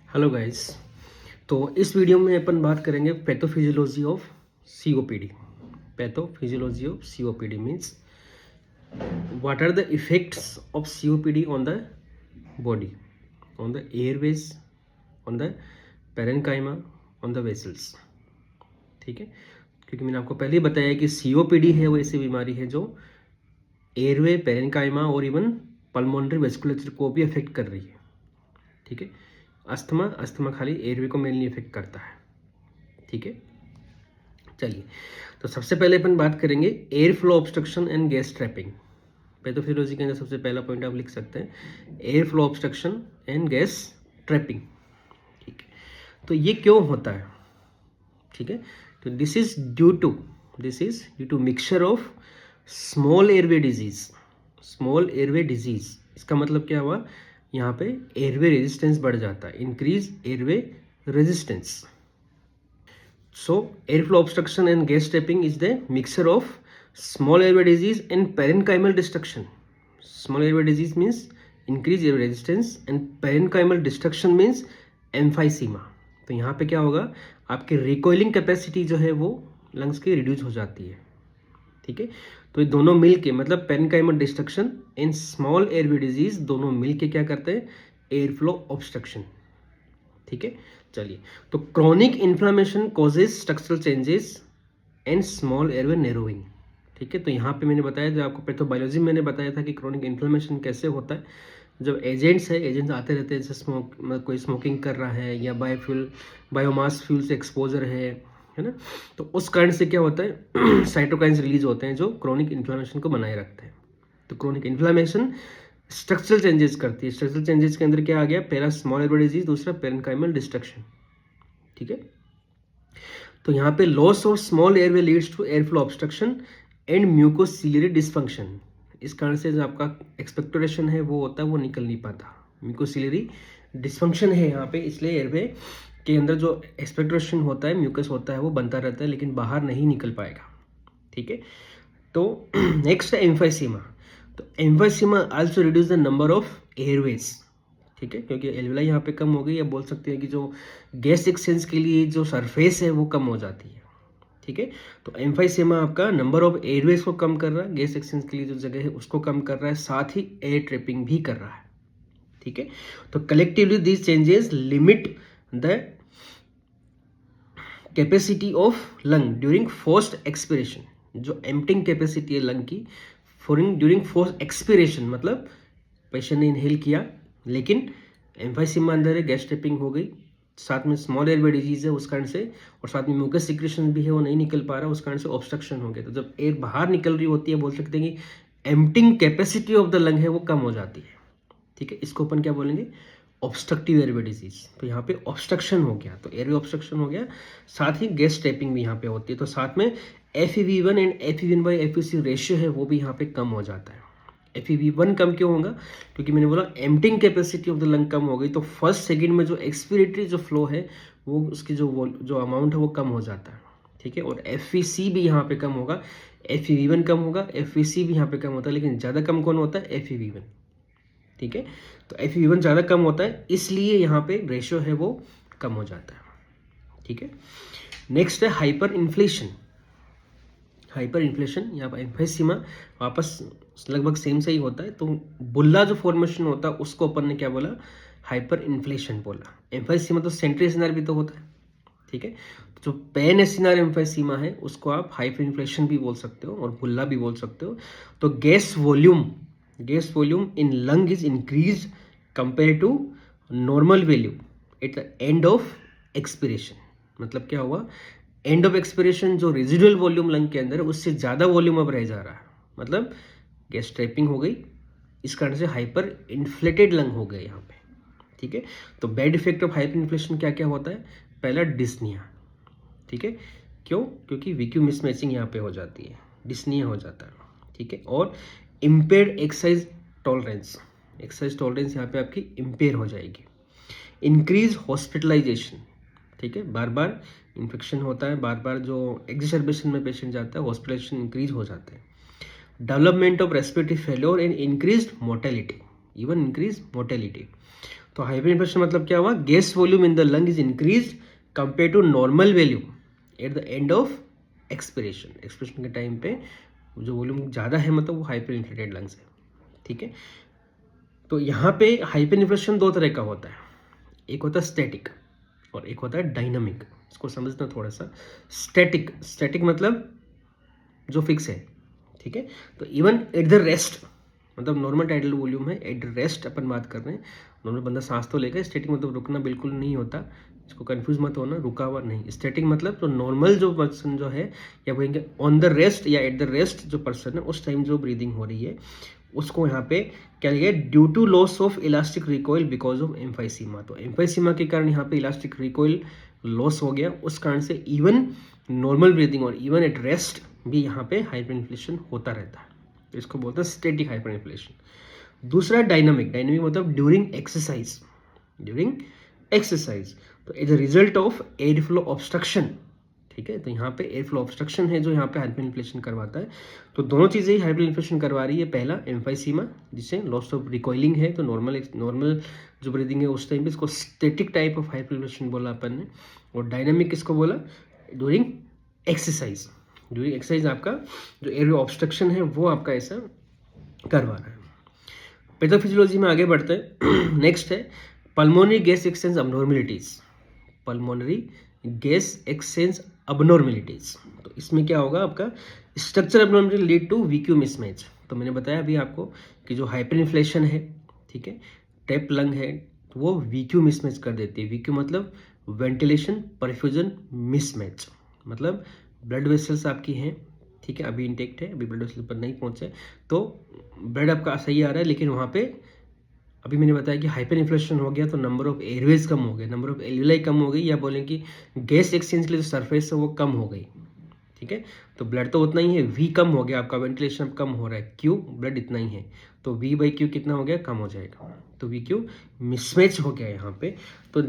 Hello guys. तो इस video में अपन बात करेंगे pathophysiology of COPD. Pathophysiology of COPD means what are the effects of COPD on the body, on the airways, on the parenchyma, on the vessels. ठीक है, क्योंकि मैंने आपको पहले ही बताया कि सीओपीडी है वो ऐसी बीमारी है जो एयरवे, पेरेन्काइमा और इवन पल्मोनरी वेस्कुलेचर को भी अफेक्ट कर रही है। ठीक है, अस्थमा खाली एयरवे को मेनली इफेक्ट करता है। ठीक है, चलिए तो सबसे पहले अपन बात करेंगे air flow obstruction and gas trapping. Pathophysiology के अंदर सबसे पहला पॉइंट आप लिख सकते हैं air flow obstruction and gas trapping. ठीक है, तो ये क्यों होता है? ठीक है, तो this is due to mixture of small airway disease. इसका मतलब क्या हुआ, यहाँ पे एयरवे रेजिस्टेंस बढ़ जाता है, increase airway resistance. So air flow obstruction and gas trapping is the mixture of small airway disease and parenchymal destruction. Small airway disease means increase air resistance and parenchymal destruction means emphysema. तो यहाँ पे क्या होगा, आपकी recoiling capacity जो है वो lungs की रिड्यूस हो जाती है। ठीक है, तो ये दोनों मिल के मतलब parenchymal destruction and small airway disease दोनों मिल के क्या करते हैं, एयर फ्लो ऑब्स्ट्रक्शन। ठीक है, चलिए तो chronic inflammation causes structural changes and small airway narrowing. ठीक है, तो यहाँ पे मैंने बताया, जो आपको पैथोबायोलॉजी में मैंने बताया था कि क्रॉनिक इन्फ्लामेशन कैसे होता है। जब एजेंट्स आते रहते हैं, जैसे कोई स्मोकिंग कर रहा है या बायोमास फ्यूल से एक्सपोजर है ना, तो उस कारण से क्या होता है साइटोकाइंस रिलीज होते हैं जो क्रोनिक इन्फ्लामेशन को बनाए रखते हैं। तो क्रोनिक इन्फ्लामेशन स्ट्रक्चरल चेंजेस करती है। स्ट्रक्चरल चेंजेस के अंदर क्या आ गया, पहला स्मॉल एयरवे डिजीज, दूसरा पेरेन्काइमल डिस्ट्रक्शन। ठीक है, तो यहाँ पे loss of small airway leads to airflow obstruction and mucociliary dysfunction. इस कारण से जो आपका एक्सपेक्टोरेशन है वो होता है, वो निकल नहीं पाता। म्यूकोसिलियरी डिस्फंक्शन है यहाँ पे, इसलिए एयरवे के अंदर जो एक्सपेक्टोरेशन होता है, म्यूकस होता है, वो बनता रहता है लेकिन बाहर नहीं निकल पाएगा। ठीक है, तो नेक्स्ट है एम्फाइसीमा। तो emphysema also reduce the number of Airways. ठीक है, क्योंकि एल्वेलाई यहाँ पे कम हो गई, या बोल सकते हैं कि जो गैस एक्सचेंज के लिए जो सरफेस है वो कम हो जाती है। ठीक है, तो एम्फाइसीमा आपका नंबर ऑफ एयरवेज को कम कर रहा है, गैस एक्सचेंज के लिए जो जगह है उसको कम कर रहा है, साथ ही एयर ट्रैपिंग भी कर रहा है। ठीक है, तो collectively these changes limit the capacity of lung during forced expiration. जो एम्प्टिंग कैपेसिटी है लंग की ड्यूरिंग फोर्स्ड एक्सपिरेशन, मतलब पेशेंट ने इनहेल किया लेकिन एम्फाइसीमा अंदर है, गैस ट्रैपिंग हो गई, साथ में स्मॉल एयरवे डिजीज है उस कारण से, और साथ में म्यूकस सिक्रेशन भी है, वो नहीं निकल पा रहा, उस कारण से ऑब्स्ट्रक्शन हो गया। तो जब एयर बाहर निकल रही होती है, बोल सकते हैं कि emptying capacity of the lung है वो कम हो जाती है। ठीक है, इसको अपन क्या बोलेंगे, ऑब्स्ट्रक्टिव एयरवे डिजीज। तो यहाँ पे ऑब्स्ट्रक्शन हो गया, तो एयरवे ऑब्स्ट्रक्शन हो गया, साथ ही गैस ट्रैपिंग भी यहाँ पे होती है। तो साथ में FeV1 एंड FeV1/FeC रेशियो है वो भी यहाँ पे कम हो जाता है। FeV1 कम क्यों होगा, क्योंकि मैंने बोला emptying capacity of the lung कम हो गई, तो फर्स्ट सेकेंड में जो एक्सपिरेटरी जो फ्लो है वो उसकी जो अमाउंट है वो कम हो जाता है। ठीक है, और FeC भी यहाँ पे कम होगा, FeV1 कम होगा, FeC भी यहाँ पे कम होता है, लेकिन ज़्यादा कम कौन होता है, FeV1। ठीक है, तो FeV1 ज़्यादा कम होता है, इसलिए यहाँ पे रेशियो है वो कम हो जाता है। ठीक है, नेक्स्ट है हाइपर इन्फ्लेशन। यहाँ पर एम्फाइसीमा वापस लगभग सेम से ही होता है। तो बुल्ला जो फॉर्मेशन होता है उसको अपन ने क्या बोला, हाइपर इन्फ्लेशन बोला। एम्फाइसीमा तो सेंट्रीसिनर भी तो होता है। ठीक है, जो पेन एसिनर एम्फाइसीमा है उसको आप हाइपर इन्फ्लेशन भी बोल सकते हो और बुल्ला भी बोल सकते हो। तो gas volume in lung is increase compare to normal value at the end of expiration. मतलब क्या हुआ, एंड ऑफ एक्सपिरेशन जो रेजिडुअल वॉल्यूम लंग के अंदर है उससे ज़्यादा वॉल्यूम अब रह जा रहा है, मतलब गैस ट्रैपिंग हो गई, इस कारण से हाइपर इन्फ्लेटेड लंग हो गए यहाँ पे। ठीक है, तो bad effect of hyper inflation क्या क्या होता है, पहला डिस्निया। ठीक है, क्यों, क्योंकि वीक्यू मिसमैचिंग यहाँ पे हो जाती है, डिस्निया हो जाता है। ठीक है, और इम्पेयर्ड एक्सरसाइज टॉलरेंस यहाँ पे आपकी इम्पेयर हो जाएगी। Increase hospitalisation. ठीक है, बार बार इन्फेक्शन होता है, बार बार जो एग्जिसर्बेशन में पेशेंट जाता है, हॉस्पिटलाइजेशन इंक्रीज हो जाते हैं। Development of respiratory failure and increase mortality. तो हाइपर इन्फ्लेशन मतलब क्या हुआ, gas volume in the lung is increase compare to normal value at the end of expiration. Expiration के टाइम पे जो वॉल्यूम ज़्यादा है मतलब वो हाइपर इन्फ्लेटेड लंग्स है, ठीक है। तो यहाँ पे हाइपर इन्फ्लेशन दो तरह का होता है, एक होता है स्टैटिक और एक होता है डायनामिक। इसको समझना थोड़ा सा। स्टैटिक मतलब जो फिक्स है, ठीक है। तो इवन एट द रेस्ट, मतलब नॉर्मल टाइडल वॉल्यूम है, एट द रेस्ट अपन बात कर रहे हैं, नॉर्मल बंदा सांस तो लेगा। स्टैटिक मतलब रुकना बिल्कुल नहीं होता, इसको कंफ्यूज मत होना, रुका हुआ नहीं। स्टैटिक मतलब जो नॉर्मल जो पर्सन जो है, या बोलेंगे ऑन द रेस्ट या एट द रेस्ट जो पर्सन है, उस टाइम जो ब्रीदिंग हो रही है उसको यहाँ पे क्या लिया, due to loss of elastic recoil because of emphysema. तो एम्फाइसीमा के कारण यहाँ पे इलास्टिक रिकॉइल लॉस हो गया, उस कारण से इवन नॉर्मल ब्रीदिंग और इवन एट रेस्ट भी यहाँ पे हाइपर इन्फ्लेशन होता रहता है। तो इसको बोलते हैं स्टैटिक हाइपर इन्फ्लेशन। दूसरा डायनामिक मतलब ड्यूरिंग एक्सरसाइज, तो as a result of airflow obstruction, ठीक है। तो यहाँ पे एयर फ्लो ऑब्स्ट्रक्शन है जो यहाँ पे हाइपर इन्फ्लेशन करवाता है। तो दोनों चीज़ें ही हाइपर इन्फ्लेशन करवा रही है। पहला एम्फाइसीमा जिससे लॉस ऑफ रिकॉइलिंग है, तो नॉर्मल जो ब्रीदिंग है उस टाइम पे इसको static type of hyper inflation बोला अपन ने। और डायनामिक किसको बोला, ड्यूरिंग एक्सरसाइज आपका जो एयर ऑब्स्ट्रक्शन है वो आपका ऐसा करवा रहा है। पैथोफिजियोलॉजी में आगे बढ़ते हैं। नेक्स्ट है पल्मोनरी गैस एक्सचेंज अबनॉर्मेलिटीज। तो इसमें क्या होगा, आपका structure abnormality lead to V Q mismatch. तो मैंने बताया अभी आपको कि जो हाइपर इन्फ्लेशन है, ठीक है, टेप लंग है, तो वो वीक्यू मिसमैच कर देती है। वीक्यू मतलब वेंटिलेशन परफ्यूजन मिसमैच, मतलब ब्लड वेसल्स आपकी हैं, ठीक है, अभी इंटेक्ट है, अभी ब्लड वेसल पर नहीं पहुंचे, तो ब्लड आपका सही आ रहा है, लेकिन वहाँ पे अभी मैंने बताया कि हाइपर इन्फ्लेशन हो गया तो नंबर ऑफ एयरवेज कम हो गए, नंबर ऑफ एल्यूलाई कम हो गई, या बोलें कि गैस एक्सचेंज के लिए जो सरफेस है वो कम हो गई, ठीक है। तो ब्लड तो उतना ही है, वी कम हो गया, आपका वेंटिलेशन अब कम हो रहा है, क्यू ब्लड इतना ही है, तो वी बाई क्यू कितना हो गया, कम हो जाएगा, तो वी क्यू मिसमैच हो गया यहाँ पे। तो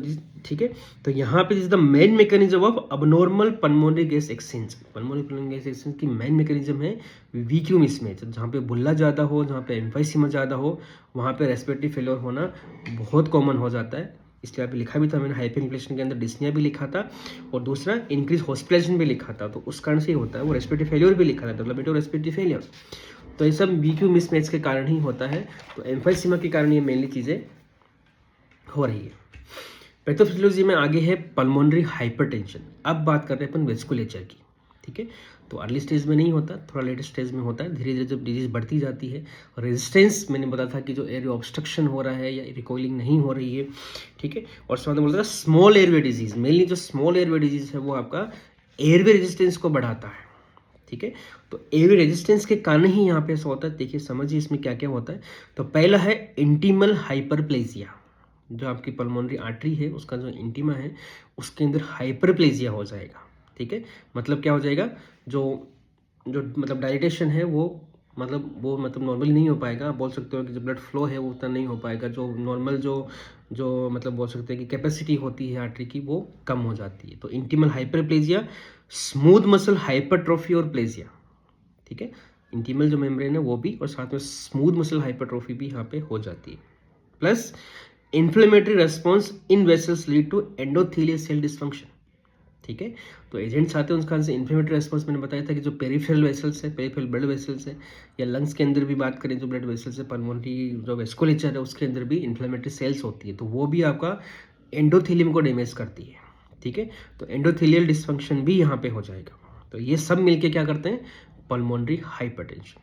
ठीक है, तो यहाँ पे the main mechanism of abnormal pulmonary gas exchange, की मेन मैकेनिज्म है वी क्यू मिसमैच। जहाँ पे बुल्ला ज़्यादा हो, जहाँ पे एम्फाइसीमा ज़्यादा हो, वहाँ पे रेस्पिरेटरी फेलियर होना बहुत कॉमन हो जाता है। इसलिए आप लिखा भी था मैंने, हाइपर इन्फ्लेशन के अंदर डिस्निया भी लिखा था, और दूसरा इंक्रीज हॉस्पिटलाइजेशन भी लिखा था। तो उस कारण से ही होता है, वो रेस्पिरेटरी फेलियर भी लिखा था, डेवलपमेंट ऑफ रेस्पिरेटरी फेलियर। तो ये सब वीक्यू मिसमैच के कारण ही होता है। तो एम्फाइसीमा के कारण ये मेनली चीज़ें हो रही है। पैथोफिजियोलॉजी में आगे है पल्मोनरी हाइपरटेंशन। अब बात कर रहे हैं अपन वेस्कुलेचर की, ठीक है। तो अर्ली स्टेज में नहीं होता, थोड़ा लेटर स्टेज में होता है। धीरे धीरे जब डिजीज बढ़ती जाती है, रेजिस्टेंस मैंने बताया था कि जो एयर ऑब्स्ट्रक्शन हो रहा है या रिकॉइलिंग नहीं हो रही है, ठीक है। और साथ में बोलता है स्मॉल एयरवे डिजीज, मेनली जो स्मॉल एयरवे डिजीज है वो आपका एयरवे रेजिस्टेंस को बढ़ाता है, ठीक है। तो एयरवे रेजिस्टेंस के कारण ही यहाँ पे ऐसा होता है। देखिए समझिए इसमें क्या क्या होता है। तो पहला है इंटीमल हाइपरप्लेजिया, जो आपकी पल्मोनरी आर्टरी है उसका जो इंटीमा है उसके अंदर हाइपरप्लेजिया हो जाएगा, ठीक है। मतलब क्या हो जाएगा, जो जो मतलब डायलिटेशन है वो मतलब नॉर्मली नहीं हो पाएगा। आप बोल सकते हो कि जो ब्लड फ्लो है वो उतना नहीं हो पाएगा, जो नॉर्मल जो मतलब बोल सकते हैं कि कैपेसिटी होती है आर्टरी की वो कम हो जाती है। तो intimal hyperplasia, smooth muscle hypertrophy और प्लेजिया, ठीक है। इंटीमल जो मेम्ब्रेन है वो भी, और साथ में स्मूथ मसल हाइपरट्रोफी भी यहाँ पे हो जाती है। Plus inflammatory response in vessels lead to endothelial cell dysfunction, ठीक है। तो एजेंट्स आते हैं उसका से इन्फ्लेमेटरी रेस्पॉन्स मैंने बताया था कि जो पेरिफेरल वेसल्स है, पेरिफेरल ब्लड वेसल्स है, या लंग्स के अंदर भी बात करें जो ब्लड वेसल्स है, पल्मोनरी जो वेस्कुलेचर है उसके अंदर भी इन्फ्लेमेटरी सेल्स होती है, तो वो भी आपका एंडोथेलियम को डैमेज करती है, ठीक है। तो एंडोथेलियल डिस्फंक्शन भी यहाँ पे हो जाएगा। तो ये सब मिलके क्या करते हैं, pulmonary hypertension,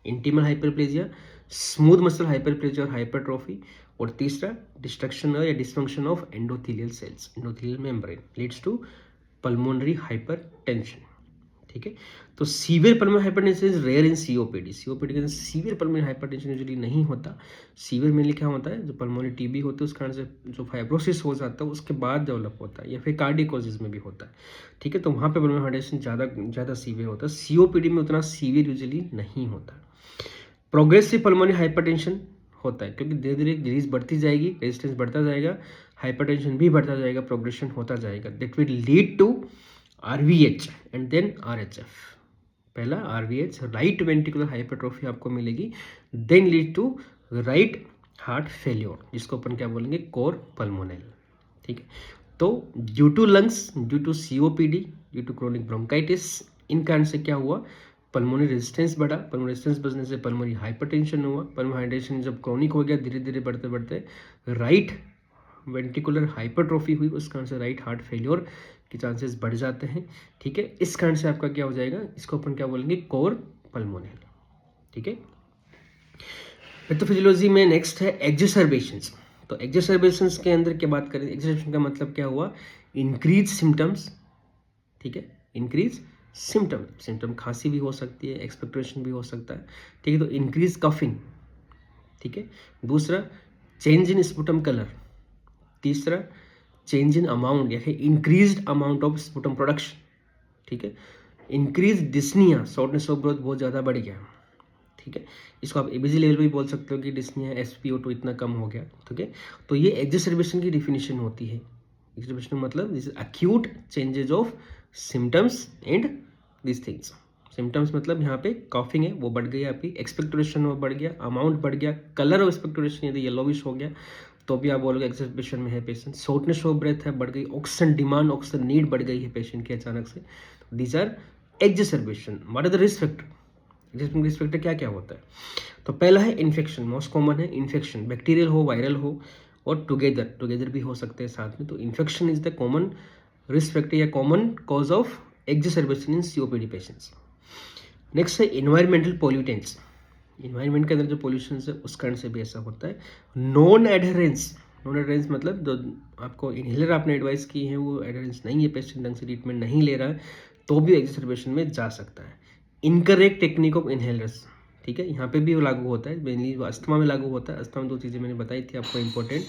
intimal hyperplasia, smooth muscle hyperplasia और हाइपरट्रोफी, और तीसरा डिस्ट्रक्शन या dysfunction of endothelial cells, endothelial membrane leads to pulmonary hypertension, ठीक है। तो severe pulmonary hypertension is rare in COPD. COPD के अंदर सीवियर पल्मोनरी हाइपरटेंशन यूजुअली नहीं होता। सीवियर में क्या होता है, जो पल्मोनरी टीबी होती है उस कारण से जो फाइब्रोसिस हो जाता है उसके बाद डेवलप होता है, या फिर कार्डियोकोसिस में भी होता है, ठीक है। तो वहाँ पे पल्मोनरी हाइपरटेंशन ज़्यादा सीवियर होता है। सीओपीडी में उतना सीवियर यूजुअली नहीं होता। प्रोग्रेसिव पल्मोनरी हाइपरटेंशन होता है, क्योंकि धीरे धीरे डिजीज बढ़ती जाएगी, रेजिस्टेंस बढ़ता जाएगा, हाइपरटेंशन भी बढ़ता जाएगा, प्रोग्रेशन होता जाएगा। That will lead to RVH and then RHF. पहला आरवीएच राइट वेंट्रिकुलर हाइपरट्रोफी आपको मिलेगी, then lead to right heart failure, जिसको अपन क्या बोलेंगे, कोर पल्मोनल, ठीक है। तो due to lungs, due to COPD, due to chronic bronchitis, इन कारण से क्या हुआ, पल्मोनरी रेजिस्टेंस बढ़ा, पल्मोनरी रेजिस्टेंस बढ़ने से पल्मोनरी हाइपरटेंशन हुआ, पल्मोनरी हाइपरटेंशन जब क्रोनिक हो गया धीरे धीरे बढ़ते बढ़ते राइट वेंट्रिकुलर हाइपरट्रोफी हुई, उस कारण से राइट हार्ट फेल्योर के चांसेस बढ़ जाते हैं, ठीक है। इस कारण से आपका क्या हो जाएगा, इसको अपन क्या बोलेंगे, कोर पल्मोनल, ठीक है। पैथोफिजियोलॉजी में नेक्स्ट है एक्सर्बेशंस। तो एक्सर्बेशंस के अंदर क्या बात करें, एक्सर्बेशन का मतलब क्या हुआ, इंक्रीज सिम्टम्स, ठीक है, इंक्रीज सिम्टम खांसी भी हो सकती है, एक्सपेक्टोरेशन भी हो सकता है, ठीक है। तो इंक्रीज कफिंग, ठीक है। दूसरा चेंज इन स्पुटम कलर, तीसरा चेंज इन अमाउंट या फिर increased amount of sputum production, ठीक है। Increase dyspnoea, shortness of breath बहुत ज़्यादा बढ़ गया, ठीक है। इसको आप एबीजी लेवल पे भी बोल सकते हो कि डिस्निया SpO2 इतना कम हो गया, ठीक है। तो ये एक्सर्बेशन की डिफिनेशन होती है। एक्सर्बेशन मतलब this is acute changes of symptoms and this things. Symptoms मतलब यहाँ पे कॉफिंग है वो बढ़ गई, आपकी एक्सपेक्टोरेशन वो बढ़ गया, अमाउंट बढ़ गया, कलर ऑफ एक्सपेक्टोरेशन यदि येलोविश हो गया तो भी आप बोलोगे एक्सर्बेशन में है पेशेंट। शॉर्टनेस ऑफ ब्रेथ है बढ़ गई, ऑक्सीजन डिमांड, ऑक्सीजन नीड बढ़ गई है पेशेंट की अचानक से, these are exacerbation. What are the risk factor, risk factor क्या क्या होता है, तो पहला है इन्फेक्शन, मोस्ट कॉमन है इन्फेक्शन, बैक्टीरियल हो वायरल हो और टुगेदर भी हो सकते हैं साथ में। तो infection is the common risk factor या common cause of exacerbation in COPD patients. Next है इन्वायरमेंटल पॉल्यूटेंट्स, इन्वायरमेंट के अंदर जो पोल्यूशन है उस कारण से भी ऐसा होता है। नॉन एडहेरेंस मतलब जो आपको इनहेलर आपने एडवाइस की है वो एडहेरेंस नहीं है, पेशेंट ढंग से ट्रीटमेंट नहीं ले रहा है, तो भी एक्सर्बेशन में जा सकता है। इनकरेक्ट टेक्निक ऑफ इनहेलर्स, ठीक है, यहाँ पे भी वो लागू होता है, मेनली अस्थमा में लागू होता है। अस्थमा में दो चीज़ें मैंने बताई थी आपको इंपॉर्टेंट,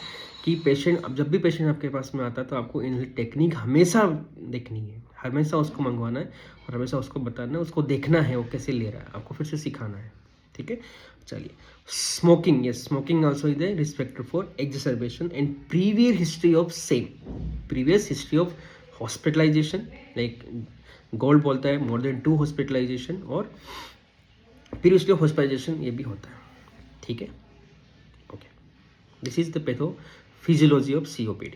कि पेशेंट अब जब भी पेशेंट आपके पास में आता है तो आपको इनहेलर टेक्निक हमेशा देखनी है, हमेशा उसको मंगवाना है और हमेशा उसको बताना है, उसको देखना है वो कैसे ले रहा है, आपको फिर से सिखाना है, ठीक है। चलिए, smoking, yes smoking also is the risk factor for exacerbation and previous history of same, previous history of hospitalisation, like GOLD बोलता है मोर देन 2 हॉस्पिटलाइजेशन, और प्रीवियसली हॉस्पिटलाइजेशन ये भी होता है, ठीक है। Okay, this is the pathophysiology of COPD।